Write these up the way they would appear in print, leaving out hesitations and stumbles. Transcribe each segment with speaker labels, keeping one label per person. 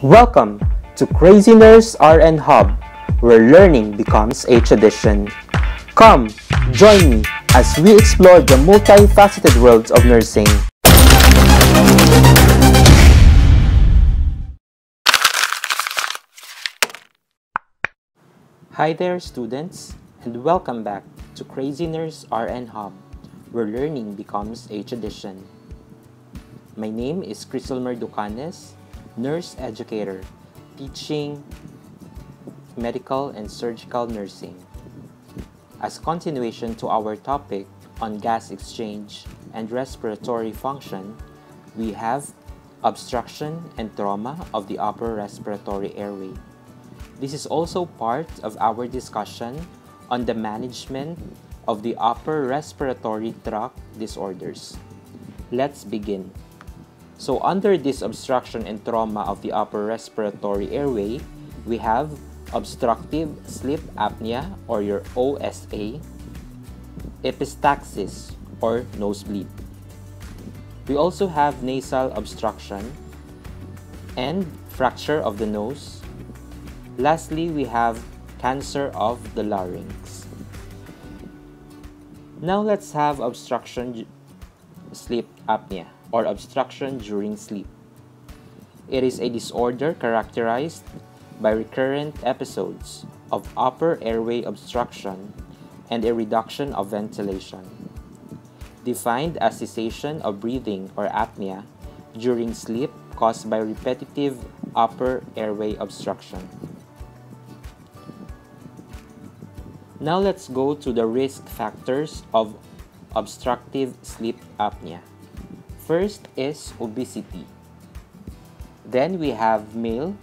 Speaker 1: Welcome to Crazy Nurse RN Hub, where learning becomes a tradition. Come, join me as we explore the multifaceted world of nursing. Hi there, students, and welcome back to Crazy Nurse RN Hub, where learning becomes a tradition. My name is Criselmer Ducanes, nurse educator, teaching medical and surgical nursing. As continuation to our topic on gas exchange and respiratory function, we have obstruction and trauma of the upper respiratory airway. This is also part of our discussion on the management of the upper respiratory tract disorders. Let's begin. So under this obstruction and trauma of the upper respiratory airway, we have obstructive sleep apnea or your OSA, epistaxis or nosebleed. We also have nasal obstruction and fracture of the nose. Lastly, we have cancer of the larynx. Now let's have obstruction sleep apnea or obstruction during sleep. It is a disorder characterized by recurrent episodes of upper airway obstruction and a reduction of ventilation, defined as cessation of breathing or apnea during sleep caused by repetitive upper airway obstruction. Now let's go to the risk factors of obstructive sleep apnea. First is obesity. Then we have male.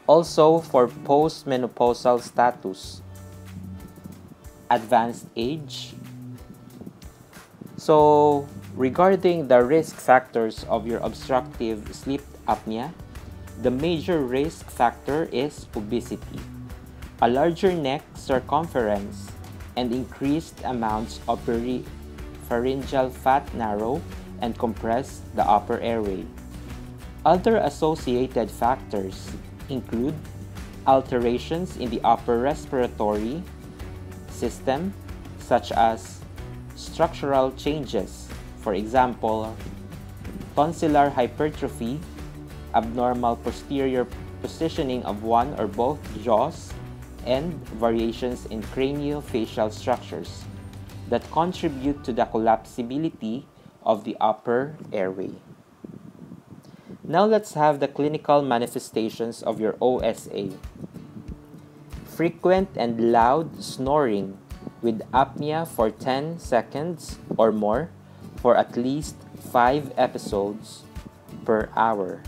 Speaker 1: Also for postmenopausal status, advanced age. So regarding the risk factors of your obstructive sleep apnea, the major risk factor is obesity, a larger neck circumference, and increased amounts of pharyngeal fat narrow and compress the upper airway. Other associated factors include alterations in the upper respiratory system, such as structural changes, for example, tonsillar hypertrophy, abnormal posterior positioning of one or both jaws, and variations in craniofacial structures that contribute to the collapsibility of the upper airway. Now let's have the clinical manifestations of your OSA. Frequent and loud snoring with apnea for 10 seconds or more for at least 5 episodes per hour.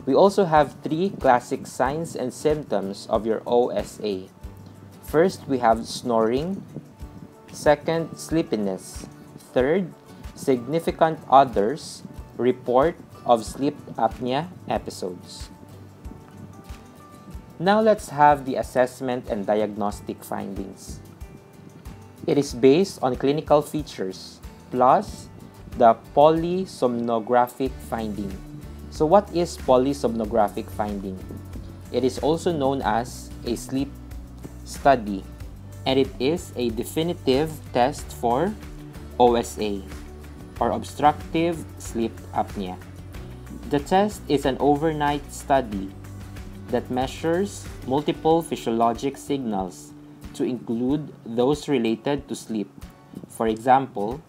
Speaker 1: We also have 3 classic signs and symptoms of your OSA. First, we have snoring. Second, sleepiness. Third, significant others report of sleep apnea episodes. Now let's have the assessment and diagnostic findings. It is based on clinical features plus the polysomnographic finding. So what is polysomnographic finding? It is also known as a sleep study, and it is a definitive test for OSA or obstructive sleep apnea. The test is an overnight study that measures multiple physiologic signals to include those related to sleep. For example,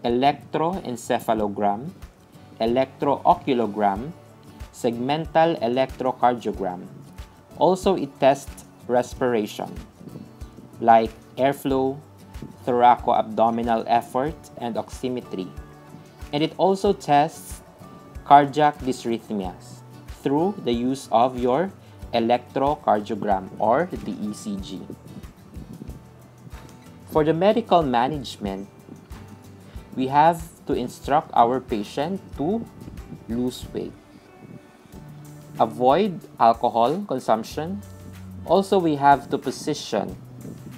Speaker 1: electroencephalogram, electrooculogram, segmental electrocardiogram. Also, it tests respiration, like airflow, thoracoabdominal effort, and oximetry. And it also tests cardiac dysrhythmias through the use of your electrocardiogram or the ECG. For the medical management, we have to instruct our patient to lose weight, avoid alcohol consumption. Also, we have to position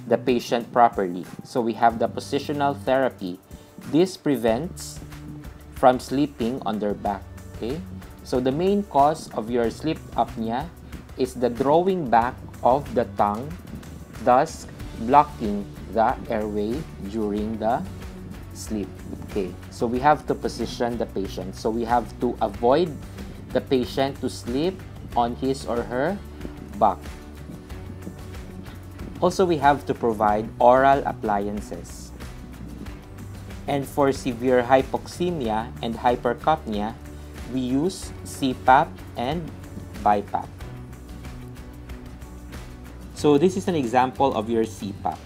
Speaker 1: the patient properly. So we have the positional therapy. This prevents from sleeping on their back. Okay, So the main cause of your sleep apnea is the drawing back of the tongue, thus blocking the airway during the sleep. Okay, so we have to position the patient. So we have to avoid the patient to sleep on his or her back. Also, we have to provide oral appliances. And for severe hypoxemia and hypercapnia, we use CPAP and BiPAP. So this is an example of your CPAP.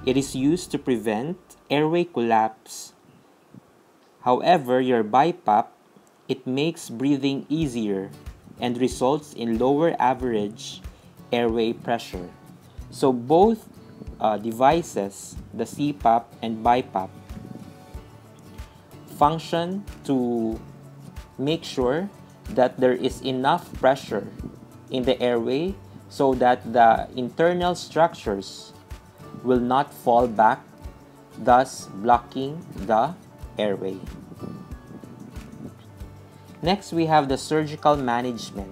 Speaker 1: It is used to prevent airway collapse. However, your BiPAP, it makes breathing easier and results in lower average airway pressure. So both devices, the CPAP and BiPAP, function to make sure that there is enough pressure in the airway so that the internal structures will not fall back, thus blocking the airway. Next, we have the surgical management.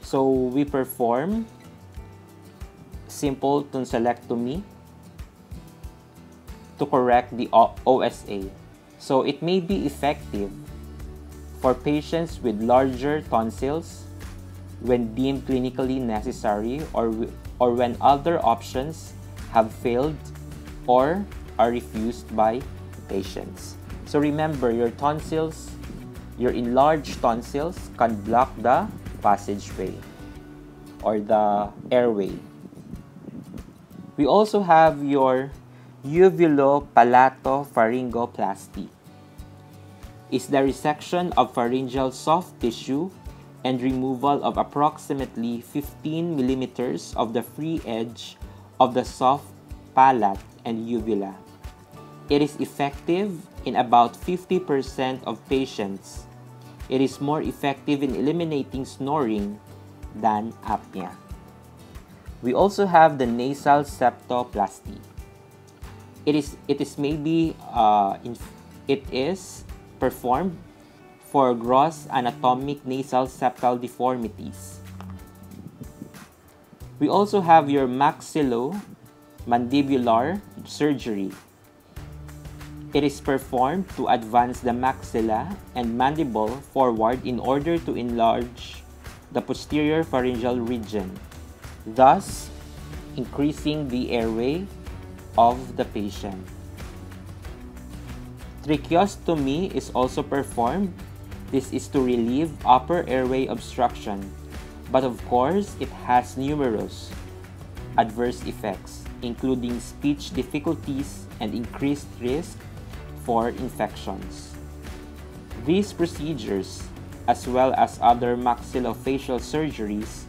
Speaker 1: So we perform simple tonsillectomy to correct the OSA. So it may be effective for patients with larger tonsils when deemed clinically necessary or when other options have failed or are refused by patients. So remember, your tonsils, your enlarged tonsils can block the passageway or the airway. We also have your uvulopalatopharyngoplasty. It's the resection of pharyngeal soft tissue and removal of approximately 15 millimeters of the free edge of the soft palate and uvula. It is effective in about 50% of patients. It is more effective in eliminating snoring than apnea. We also have the nasal septoplasty. It is performed for gross anatomic nasal septal deformities. We also have your maxillomandibular surgery. It is performed to advance the maxilla and mandible forward in order to enlarge the posterior pharyngeal region, thus increasing the airway of the patient. Tracheostomy is also performed. This is to relieve upper airway obstruction, but of course it has numerous adverse effects, including speech difficulties and increased risk for infections. These procedures, as well as other maxillofacial surgeries,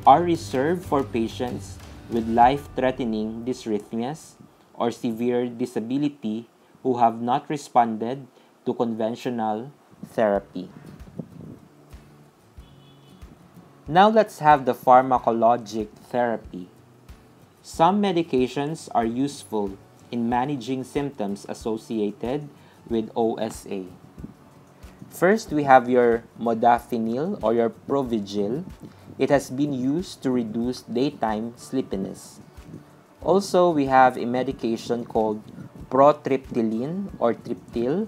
Speaker 1: are reserved for patients with life-threatening dysrhythmias or severe disability who have not responded to conventional therapy. Now let's have the pharmacologic therapy. Some medications are useful in managing symptoms associated with OSA. First, we have your modafinil or your Provigil. It has been used to reduce daytime sleepiness. Also, we have a medication called protriptyline or Triptyl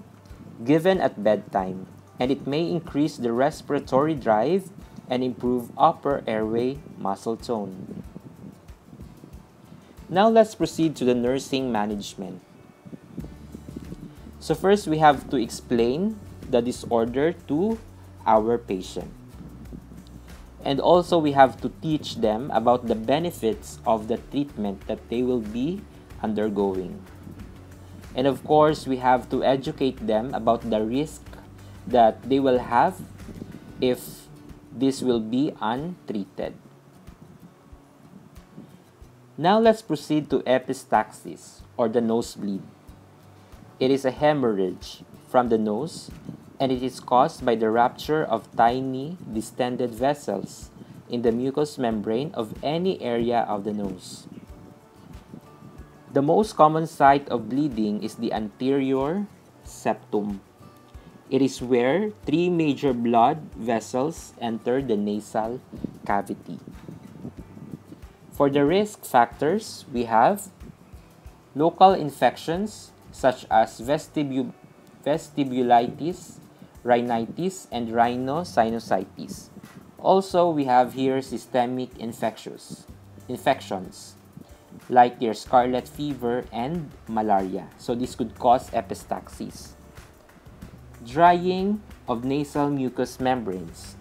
Speaker 1: given at bedtime, and it may increase the respiratory drive and improve upper airway muscle tone. Now let's proceed to the nursing management. So first, we have to explain the disorder to our patient. And also, we have to teach them about the benefits of the treatment that they will be undergoing. And of course, we have to educate them about the risk that they will have if this will be untreated. Now let's proceed to epistaxis or the nosebleed. It is a hemorrhage from the nose, and it is caused by the rupture of tiny distended vessels in the mucous membrane of any area of the nose. The most common site of bleeding is the anterior septum. It is where three major blood vessels enter the nasal cavity. For the risk factors, we have local infections such as vestibulitis, rhinitis, and rhinosinusitis. Also, we have here systemic infections like your scarlet fever and malaria. So this could cause epistaxis. Drying of nasal mucous membranes.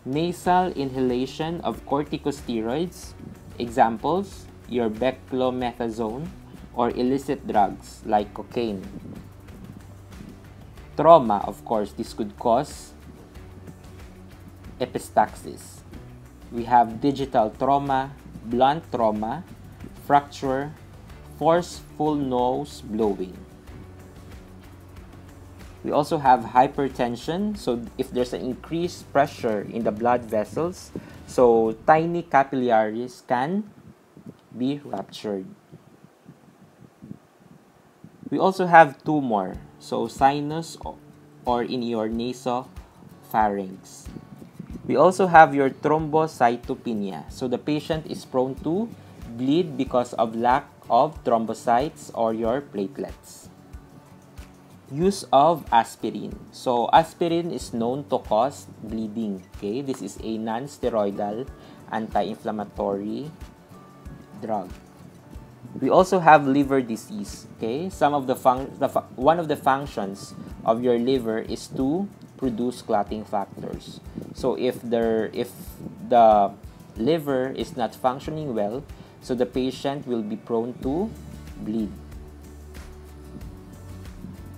Speaker 1: Nasal inhalation of corticosteroids, examples, your beclomethasone, or illicit drugs like cocaine. Trauma, of course, this could cause epistaxis. We have digital trauma, blunt trauma, fracture, forceful nose blowing. We also have hypertension. So if there's an increased pressure in the blood vessels, so tiny capillaries can be ruptured. We also have tumor, so sinus or in your nasopharynx. We also have your thrombocytopenia. So the patient is prone to bleed because of lack of thrombocytes or your platelets. Use of aspirin. So aspirin is known to cause bleeding. Okay, this is a non-steroidal anti-inflammatory drug. We also have liver disease. Okay, one of the functions of your liver is to produce clotting factors. So if the liver is not functioning well, so the patient will be prone to bleed.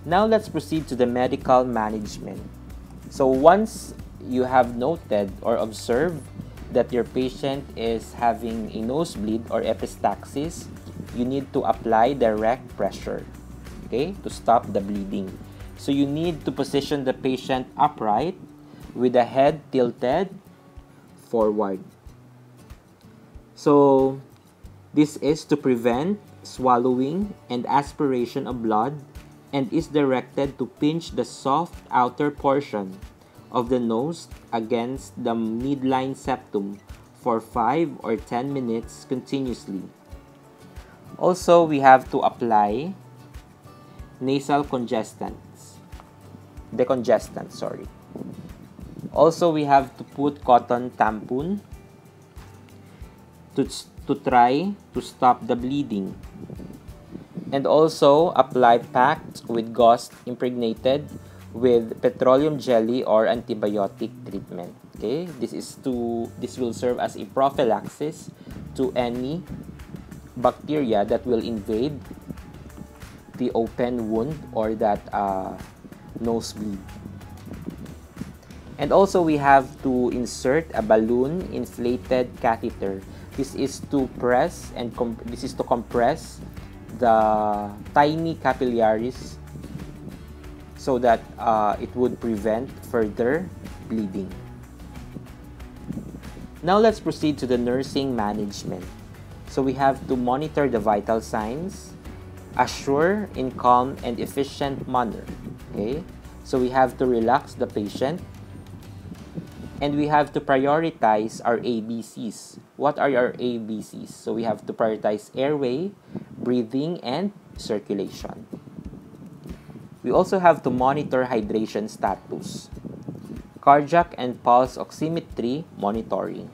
Speaker 1: Now let's proceed to the medical management. So once you have noted or observed that your patient is having a nosebleed or epistaxis, you need to apply direct pressure, okay, to stop the bleeding. So you need to position the patient upright with the head tilted forward. So this is to prevent swallowing and aspiration of blood, and is directed to pinch the soft outer portion of the nose against the midline septum for 5 or 10 minutes continuously. Also, we have to apply nasal decongestant, sorry. Also, we have to put cotton tampon to try to stop the bleeding. And also apply packed with gauze impregnated with petroleum jelly or antibiotic treatment. Okay, this will serve as a prophylaxis to any bacteria that will invade the open wound or that nosebleed. And also we have to insert a balloon inflated catheter. This is to compress the tiny capillaries so that it would prevent further bleeding. Now let's proceed to the nursing management. So we have to monitor the vital signs, assure in calm and efficient manner. Okay, so we have to relax the patient, and we have to prioritize our ABCs. What are our ABCs? So we have to prioritize airway, breathing, and circulation. We also have to monitor hydration status, cardiac and pulse oximetry monitoring.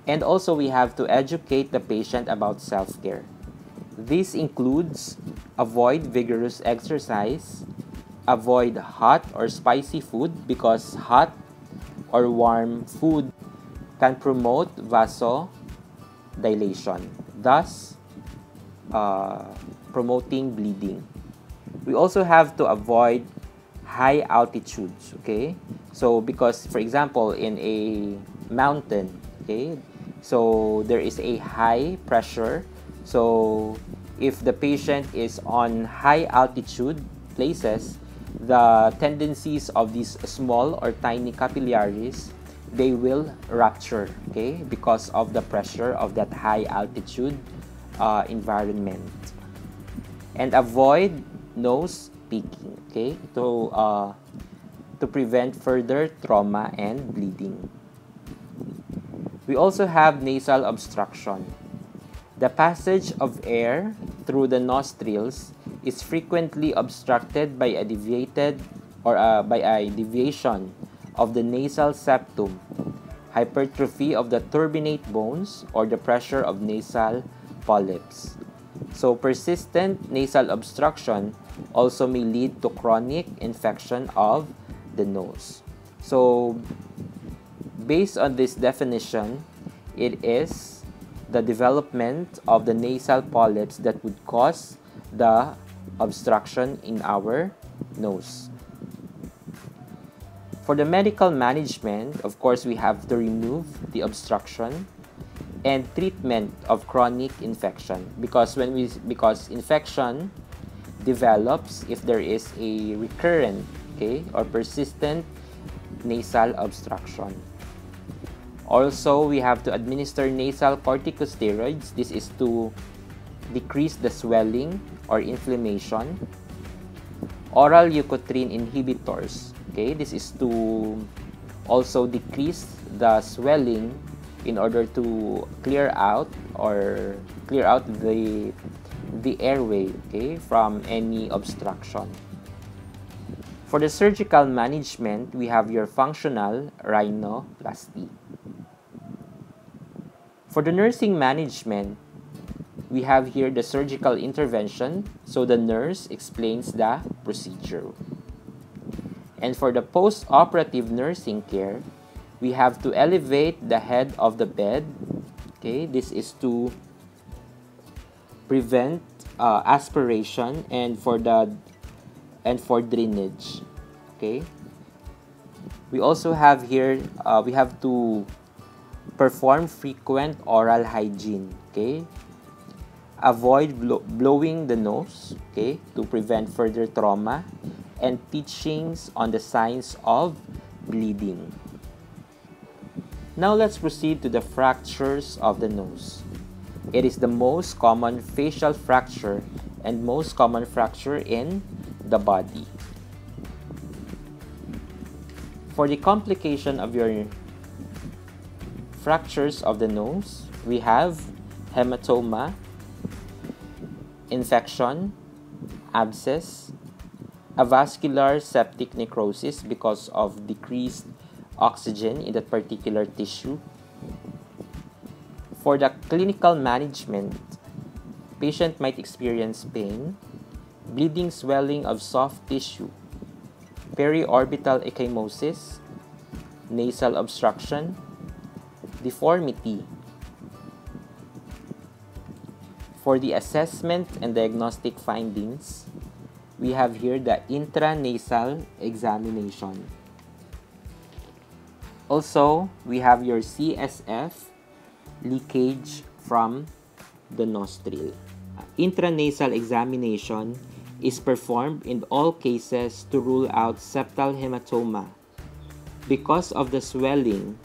Speaker 1: And also we have to educate the patient about self-care. This includes avoid vigorous exercise, avoid hot or spicy food because hot or warm food can promote vasodilation, thus promoting bleeding. We also have to avoid high altitudes, okay? So because, for example, in a mountain, okay, so there is a high pressure. So if the patient is on high altitude places, the tendencies of these small or tiny capillaries, they will rupture, okay, because of the pressure of that high altitude environment. And avoid nose picking, okay, to prevent further trauma and bleeding. We also have nasal obstruction. The passage of air through the nostrils is frequently obstructed by a deviation of the nasal septum, hypertrophy of the turbinate bones, or the pressure of nasal polyps. So persistent nasal obstruction also may lead to chronic infection of the nose. So based on this definition, it is the development of the nasal polyps that would cause the obstruction in our nose. For the medical management, of course, we have to remove the obstruction and treatment of chronic infection, because infection develops if there is a recurrent, okay, or persistent nasal obstruction. Also, we have to administer nasal corticosteroids. This is to decrease the swelling or inflammation. Oral leukotriene inhibitors, okay, this is to also decrease the swelling in order to clear out the airway, okay, from any obstruction. For the surgical management, we have your functional rhinoplasty. For the nursing management, we have here the surgical intervention, so the nurse explains the procedure. And for the post-operative nursing care, we have to elevate the head of the bed, okay, this is to prevent aspiration and for drainage, okay. We also have here we have to perform frequent oral hygiene, okay. Avoid blowing the nose, okay, to prevent further trauma, and teachings on the signs of bleeding. Now let's proceed to the fractures of the nose. It is the most common facial fracture and most common fracture in the body. For the complication of your fractures of the nose, we have hematoma, infection, abscess, avascular septic necrosis because of decreased oxygen in that particular tissue. For the clinical management, patient might experience pain, bleeding, swelling of soft tissue, periorbital ecchymosis, nasal obstruction, deformity. For the assessment and diagnostic findings, we have here the intranasal examination. Also, we have your CSF leakage from the nostril. Intranasal examination is performed in all cases to rule out septal hematoma. Because of the swelling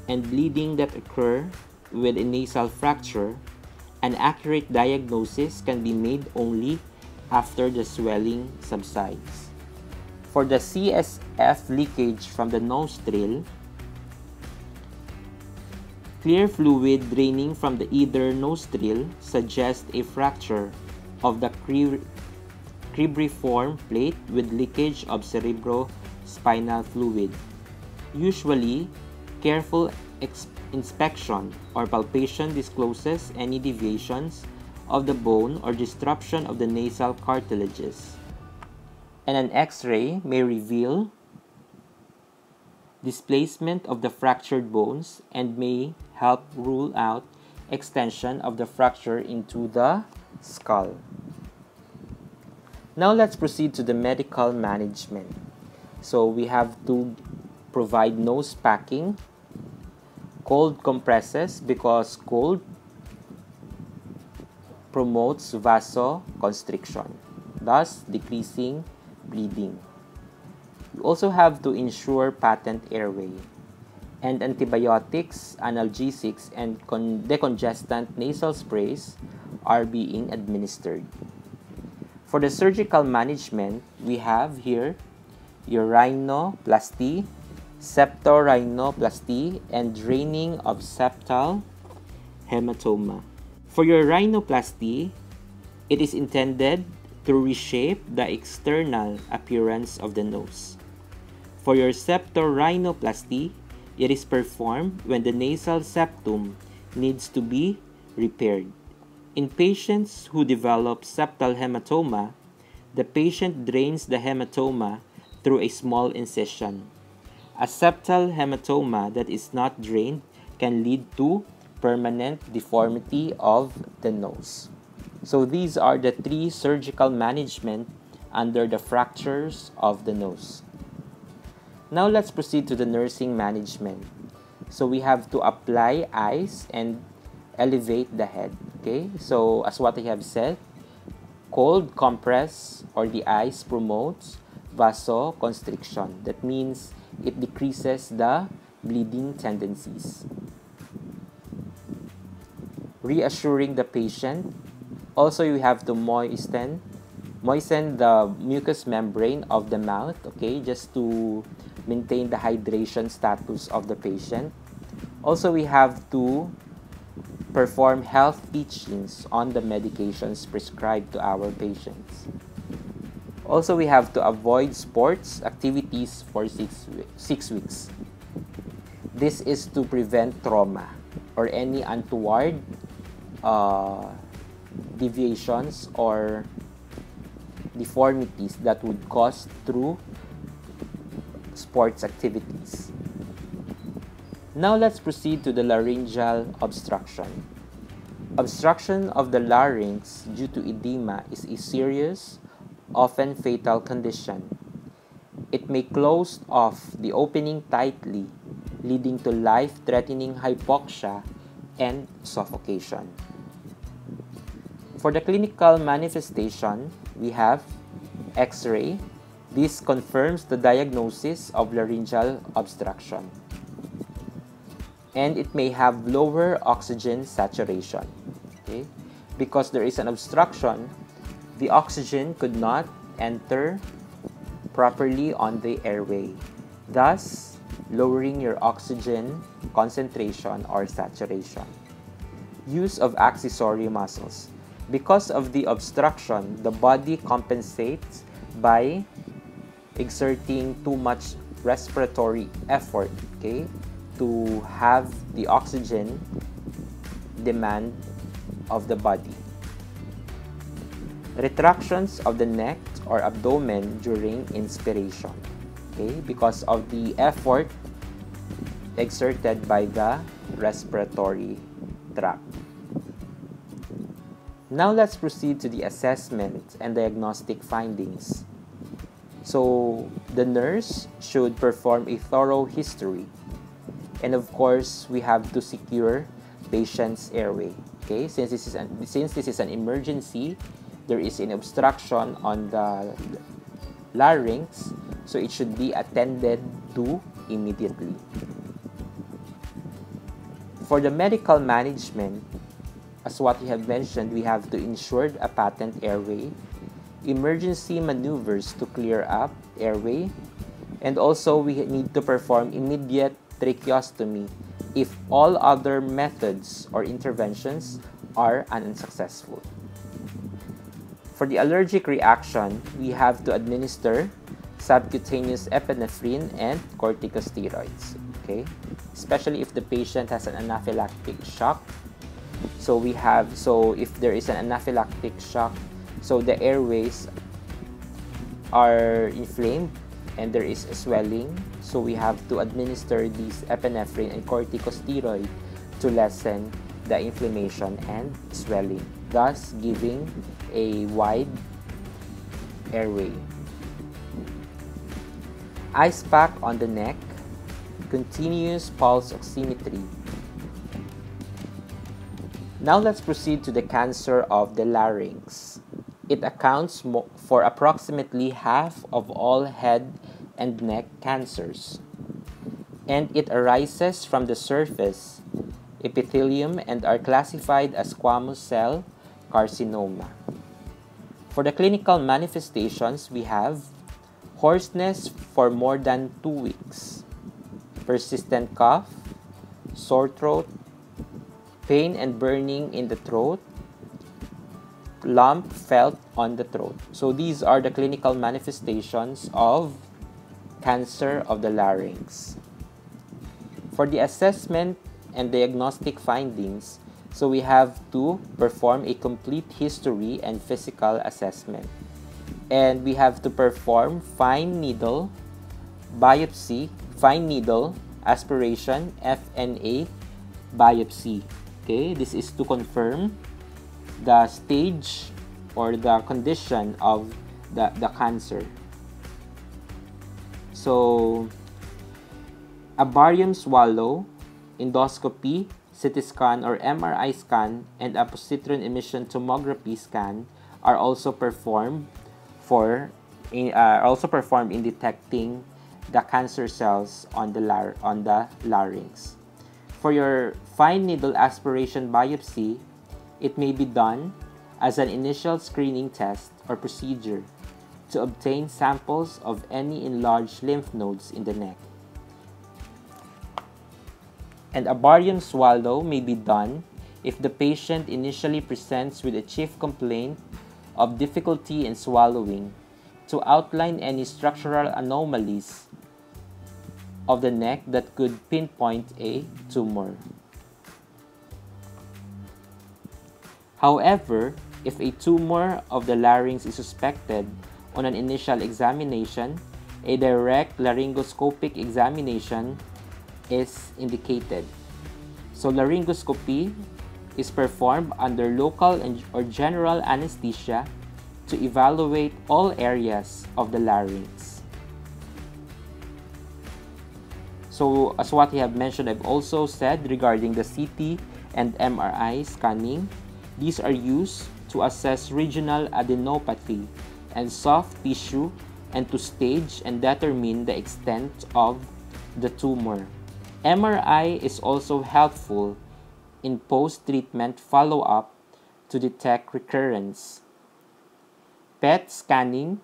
Speaker 1: and bleeding that occur with a nasal fracture, an accurate diagnosis can be made only after the swelling subsides. For the CSF leakage from the nostril, clear fluid draining from the either nostril suggests a fracture of the cribriform plate with leakage of cerebrospinal fluid. Usually, careful inspection or palpation discloses any deviations of the bone or disruption of the nasal cartilages. And an X-ray may reveal displacement of the fractured bones and may help rule out extension of the fracture into the skull. Now let's proceed to the medical management. So we have to provide nose packing, cold compresses because cold promotes vasoconstriction, thus decreasing bleeding. You also have to ensure patent airway, and antibiotics, analgesics, and decongestant nasal sprays are being administered. For the surgical management, we have here your rhinoplasty, septorhinoplasty, and draining of septal hematoma. For your rhinoplasty, it is intended to reshape the external appearance of the nose. For your septorhinoplasty, it is performed when the nasal septum needs to be repaired. In patients who develop septal hematoma, the patient drains the hematoma through a small incision. A septal hematoma that is not drained can lead to permanent deformity of the nose. So these are the 3 surgical management under the fractures of the nose. Now let's proceed to the nursing management. So we have to apply ice and elevate the head. Okay, so as what I have said, cold compress or the ice promotes vasoconstriction. That means it decreases the bleeding tendencies. Reassuring the patient. Also, you have to moisten the mucous membrane of the mouth, okay, just to maintain the hydration status of the patient. Also, we have to perform health teachings on the medications prescribed to our patients. Also, we have to avoid sports activities for 6 weeks. This is to prevent trauma or any untoward deviations or deformities that would cause through sports activities. Now let's proceed to the laryngeal obstruction. Obstruction of the larynx due to edema is a serious, often fatal condition. It may close off the opening tightly, leading to life-threatening hypoxia and suffocation. For the clinical manifestation, we have X-ray. This confirms the diagnosis of laryngeal obstruction. And it may have lower oxygen saturation. Okay? Because there is an obstruction, the oxygen could not enter properly on the airway, thus lowering your oxygen concentration or saturation. Use of accessory muscles. Because of the obstruction, the body compensates by exerting too much respiratory effort, okay, to have the oxygen demand of the body. Retractions of the neck or abdomen during inspiration, okay, because of the effort exerted by the respiratory tract. Now let's proceed to the assessment and diagnostic findings. So the nurse should perform a thorough history, and of course we have to secure patient's airway. Okay, since this is an emergency, there is an obstruction on the larynx, so it should be attended to immediately. For the medical management, as what we have mentioned, we have to ensure a patent airway, emergency maneuvers to clear up airway, and also we need to perform immediate tracheostomy if all other methods or interventions are unsuccessful. For the allergic reaction, we have to administer subcutaneous epinephrine and corticosteroids, okay? Especially if the patient has an anaphylactic shock. So if there is an anaphylactic shock, so the airways are inflamed and there is a swelling, so we have to administer these epinephrine and corticosteroid to lessen the inflammation and swelling, thus giving a wide airway. Ice pack on the neck, continuous pulse oximetry. Now let's proceed to the cancer of the larynx. It accounts for approximately half of all head and neck cancers, and it arises from the surface epithelium and are classified as squamous cell carcinoma. For the clinical manifestations, we have hoarseness for more than 2 weeks, persistent cough, sore throat, pain and burning in the throat, lump felt on the throat. So these are the clinical manifestations of cancer of the larynx. For the assessment and diagnostic findings, so we have to perform a complete history and physical assessment. And we have to perform fine needle biopsy, fine needle aspiration, FNA biopsy. Okay, this is to confirm the stage or the condition of the cancer. So, a barium swallow, endoscopy, CT scan or MRI scan, and a positron emission tomography scan are also performed in detecting the cancer cells on the larynx. For your fine needle aspiration biopsy, it may be done as an initial screening test or procedure to obtain samples of any enlarged lymph nodes in the neck. And a barium swallow may be done if the patient initially presents with a chief complaint of difficulty in swallowing, to outline any structural anomalies of the neck that could pinpoint a tumor. However, if a tumor of the larynx is suspected on an initial examination, a direct laryngoscopic examination is indicated. So laryngoscopy is performed under local or general anesthesia to evaluate all areas of the larynx. So as what we have mentioned, I've also said regarding the CT and MRI scanning, these are used to assess regional adenopathy and soft tissue and to stage and determine the extent of the tumor. MRI is also helpful in post-treatment follow-up to detect recurrence. PET scanning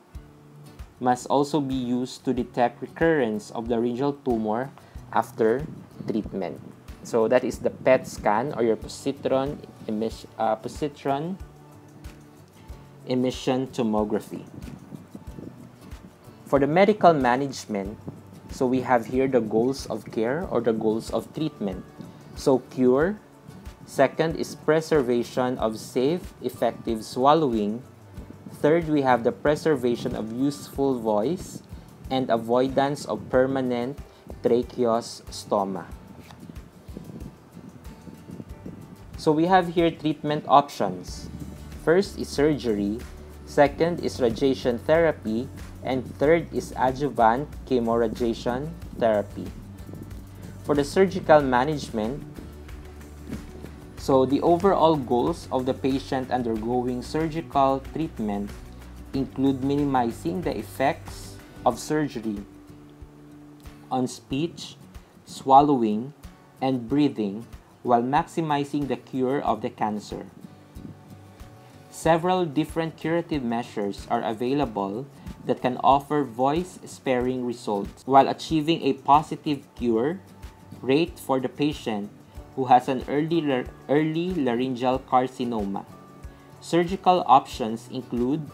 Speaker 1: must also be used to detect recurrence of the laryngeal tumor after treatment. So that is the PET scan or your positron emission tomography. For the medical management, so we have here the goals of care or the goals of treatment. So cure. Second is preservation of safe, effective swallowing. Third, we have the preservation of useful voice and avoidance of permanent tracheostoma. So we have here treatment options. First is surgery, second is radiation therapy, and third is adjuvant chemoradiation therapy. For the surgical management, so the overall goals of the patient undergoing surgical treatment include minimizing the effects of surgery on speech, swallowing, and breathing while maximizing the cure of the cancer. Several different curative measures are available that can offer voice-sparing results while achieving a positive cure rate for the patient who has an early laryngeal carcinoma. Surgical options include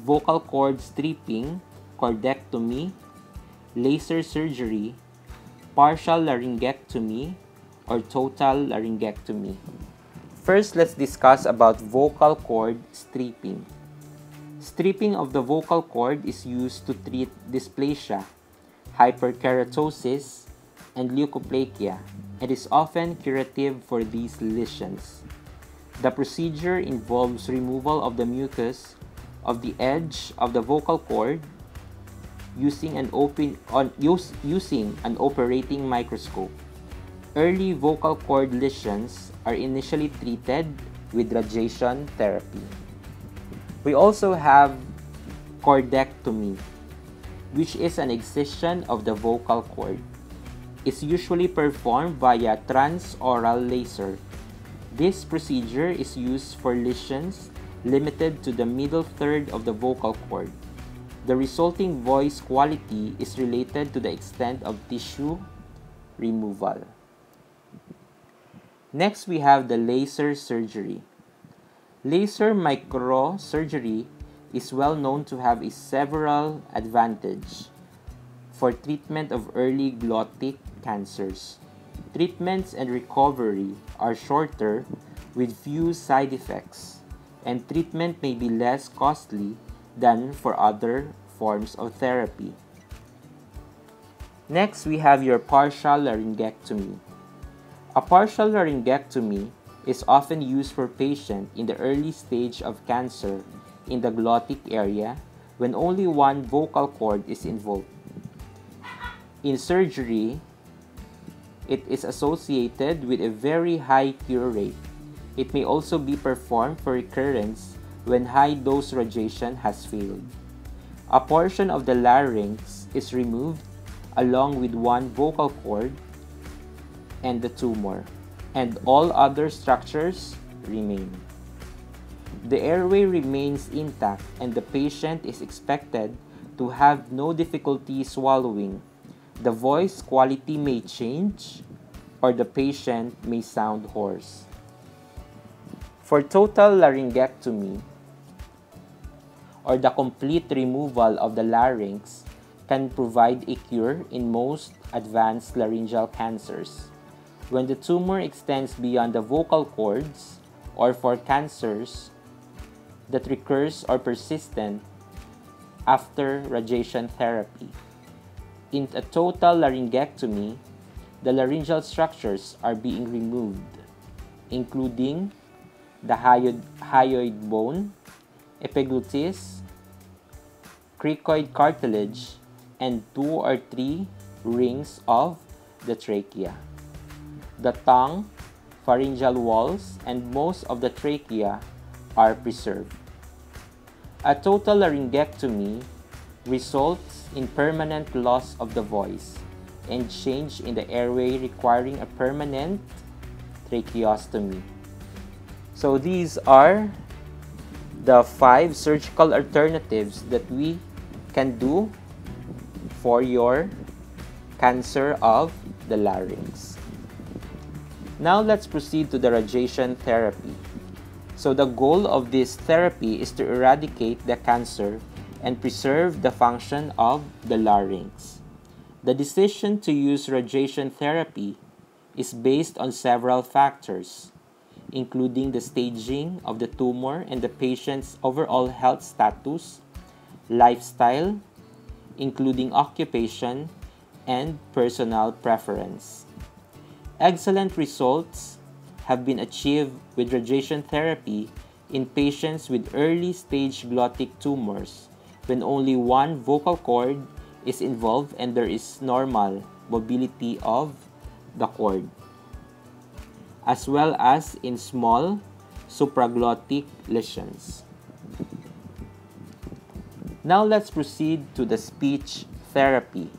Speaker 1: vocal cord stripping, cordectomy, laser surgery, partial laryngectomy, or total laryngectomy. First, let's discuss about vocal cord stripping. Stripping of the vocal cord is used to treat dysplasia, hyperkeratosis, and leukoplakia, and is often curative for these lesions. The procedure involves removal of the mucus of the edge of the vocal cord using an operating microscope. Early vocal cord lesions are initially treated with radiation therapy. We also have cordectomy, which is an excision of the vocal cord. It's usually performed via transoral laser. This procedure is used for lesions limited to the middle third of the vocal cord. The resulting voice quality is related to the extent of tissue removal. Next, we have the laser surgery. Laser microsurgery is well known to have several advantages for treatment of early glottic cancers. Treatments and recovery are shorter with few side effects, and treatment may be less costly than for other forms of therapy. Next, we have your partial laryngectomy. A partial laryngectomy is often used for patients in the early stage of cancer in the glottic area when only one vocal cord is involved. In surgery, it is associated with a very high cure rate. It may also be performed for recurrence when high-dose radiation has failed. A portion of the larynx is removed along with one vocal cord and the tumor, and all other structures remain. The airway remains intact and the patient is expected to have no difficulty swallowing. The voice quality may change or the patient may sound hoarse. For total laryngectomy, or the complete removal of the larynx, can provide a cure in most advanced laryngeal cancers. When the tumor extends beyond the vocal cords, or for cancers that recurs or persistent after radiation therapy. In a total laryngectomy, the laryngeal structures are being removed, including the hyoid bone, epiglottis, cricoid cartilage, and 2 or 3 rings of the trachea. The tongue, pharyngeal walls, and most of the trachea are preserved. A total laryngectomy results in permanent loss of the voice and change in the airway requiring a permanent tracheostomy. So these are the 5 surgical alternatives that we can do for your cancer of the larynx. Now let's proceed to the radiation therapy. So the goal of this therapy is to eradicate the cancer and preserve the function of the larynx. The decision to use radiation therapy is based on several factors, including the staging of the tumor and the patient's overall health status, lifestyle, including occupation, and personal preference. Excellent results have been achieved with radiation therapy in patients with early-stage glottic tumors when only one vocal cord is involved and there is normal mobility of the cord, as well as in small supraglottic lesions. Now let's proceed to the speech therapy.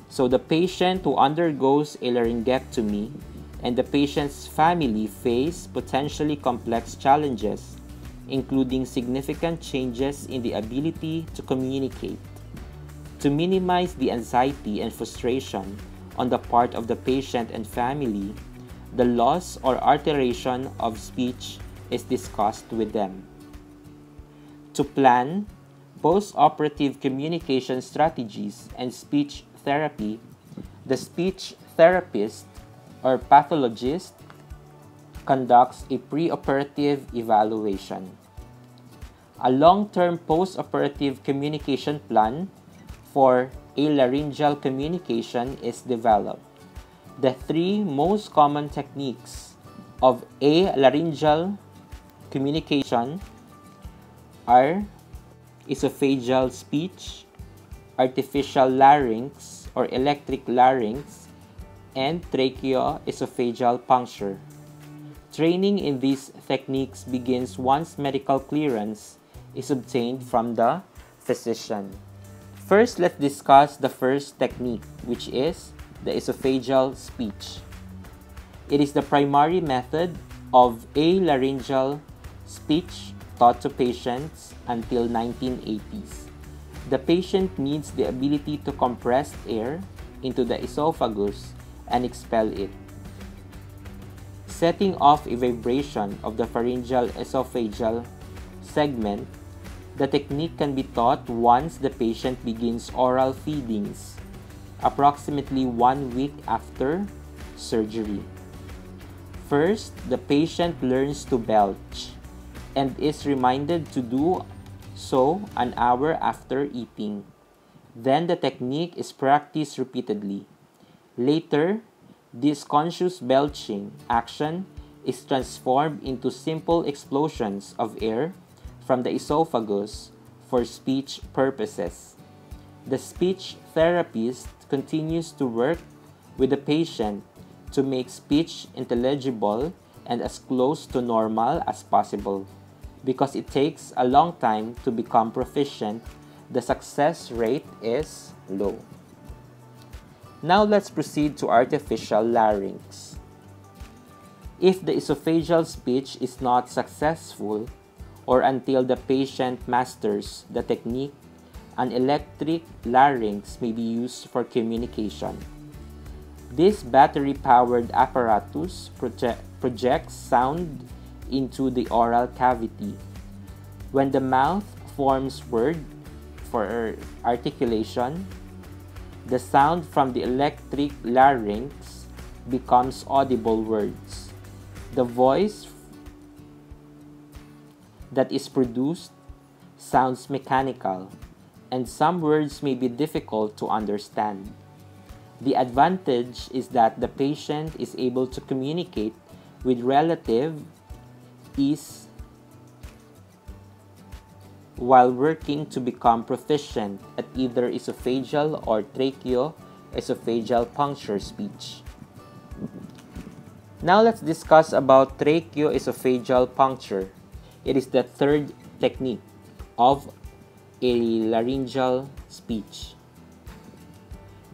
Speaker 1: So the patient who undergoes a laryngectomy and the patient's family face potentially complex challenges, including significant changes in the ability to communicate. To minimize the anxiety and frustration on the part of the patient and family, the loss or alteration of speech is discussed with them. To plan post-operative communication strategies and speech therapy, the speech therapist or pathologist conducts a pre-operative evaluation. A long-term post-operative communication plan for alaryngeal communication is developed. The 3 most common techniques of alaryngeal communication are esophageal speech, artificial larynx or electric larynx, and tracheoesophageal puncture. Training in these techniques begins once medical clearance is obtained from the physician. First, let's discuss the first technique, which is the esophageal speech. It is the primary method of alaryngeal speech taught to patients until 1980s. The patient needs the ability to compress air into the esophagus and expel it. Setting off a vibration of the pharyngeal esophageal segment, the technique can be taught once the patient begins oral feedings, approximately 1 week after surgery. First, the patient learns to belch and is reminded to do so an hour after eating. Then the technique is practiced repeatedly. Later, this conscious belching action is transformed into simple explosions of air from the esophagus for speech purposes. The speech therapist continues to work with the patient to make speech intelligible and as close to normal as possible. Because it takes a long time to become proficient, the success rate is low. Now let's proceed to artificial larynx. If the esophageal speech is not successful, or until the patient masters the technique, an electric larynx may be used for communication. This battery-powered apparatus projects sound into the oral cavity. When the mouth forms word for articulation, the sound from the electric larynx becomes audible words. The voice that is produced sounds mechanical, and some words may be difficult to understand. The advantage is that the patient is able to communicate with relative ease while working to become proficient at either esophageal or tracheo-esophageal puncture speech. Now let's discuss about tracheo-esophageal puncture. It is the third technique of a laryngeal speech.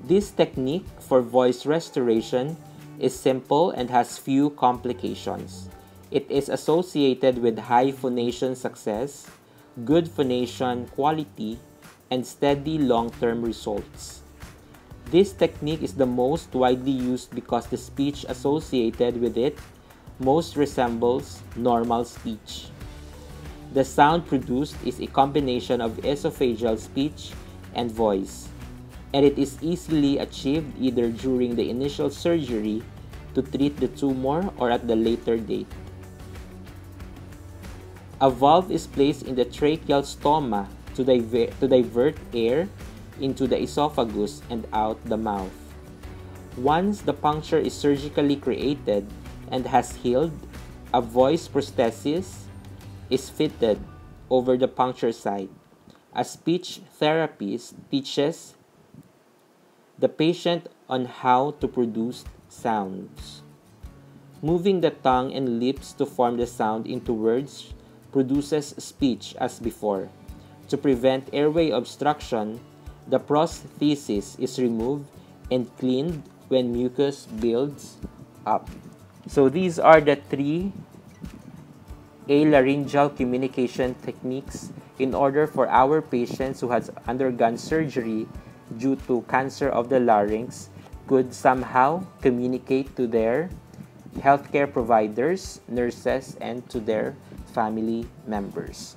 Speaker 1: This technique for voice restoration is simple and has few complications. It is associated with high phonation success, good phonation quality, and steady long-term results. This technique is the most widely used because the speech associated with it most resembles normal speech. The sound produced is a combination of esophageal speech and voice, and it is easily achieved either during the initial surgery to treat the tumor or at the later date. A valve is placed in the tracheal stoma to divert air into the esophagus and out the mouth. Once the puncture is surgically created and has healed, a voice prosthesis is fitted over the puncture site. A speech therapist teaches the patient on how to produce sounds. Moving the tongue and lips to form the sound into words produces speech as before. To prevent airway obstruction, the prosthesis is removed and cleaned when mucus builds up. So these are the three alaryngeal communication techniques in order for our patients who has undergone surgery due to cancer of the larynx could somehow communicate to their healthcare providers, nurses, and to their family members.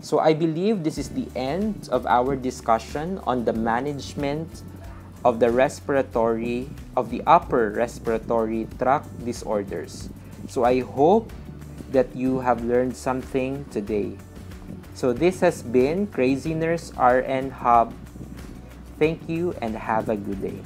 Speaker 1: So I believe this is the end of our discussion on the management of the upper respiratory tract disorders. So I hope that you have learned something today. So this has been Crazy Nurse RN Hub. Thank you and have a good day.